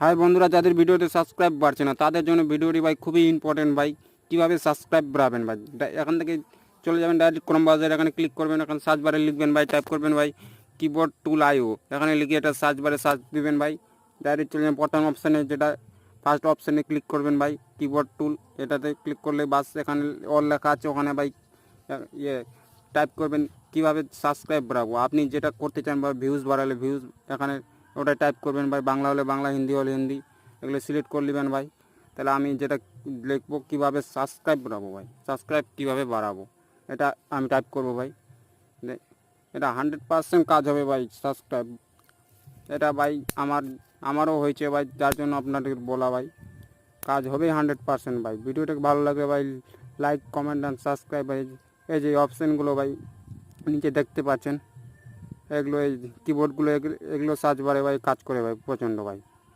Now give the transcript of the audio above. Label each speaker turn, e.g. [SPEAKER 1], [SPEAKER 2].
[SPEAKER 1] High বন্ধুরা, যাদের ভিডিওতে সাবস্ক্রাইব বাড়ছে না তাদের জন্য ভিডিওটি ভাই খুবই ইম্পর্টেন্ট ভাই। কীভাবে সাবস্ক্রাইব বাড়াবেন ভাই, এখান থেকে চলে যাবেন ডাইরেক্ট ক্রোম ব্রাউজারে, এখানে ক্লিক করবেন, এখানে সার্চ বারে লিখবেন ভাই, টাইপ করবেন ভাই কিবোর্ড টুল আইও, এখানে লিখে এটা সার্চ বারে সার্চ দিবেন ভাই। ডাইরেক্ট চলে যাবেন প্রথম অপশানে, যেটা ফার্স্ট অপশানে ক্লিক করবেন ভাই, কিবোর্ড টুল, এটাতে ক্লিক করলে বাস এখানে অল লেখা আছে, ওখানে ভাই টাইপ করবেন কীভাবে সাবস্ক্রাইব বাড়াবো। আপনি যেটা করতে চান বা ভিউজ বাড়ালে ভিউজ, এখানে ওটা টাইপ করবেন ভাই, বাংলা হলে বাংলা, হিন্দি হলে হিন্দি, এগুলো সিলেক্ট করে নেবেন ভাই। তাহলে আমি যেটা লিখবো কীভাবে সাবস্ক্রাইব বাড়াবো ভাই, সাবস্ক্রাইব কীভাবে বাড়াবো, এটা আমি টাইপ করবো ভাই। এটা 100% কাজ হবে ভাই সাবস্ক্রাইব। এটা ভাই আমারও হয়েছে ভাই, যার জন্য আপনাদের বলা ভাই, কাজ হবে 100% ভাই। ভিডিওটাকে ভালো লাগলে ভাই লাইক, কমেন্ট অ্যান্ড সাবস্ক্রাইব ভাই। এই যে অপশানগুলো ভাই নিচে দেখতে পাচ্ছেন, এগুলো এই কিবোর্ডগুলো এগুলো সার্চ বারে ভাই কাজ করে ভাই প্রচণ্ড ভাই।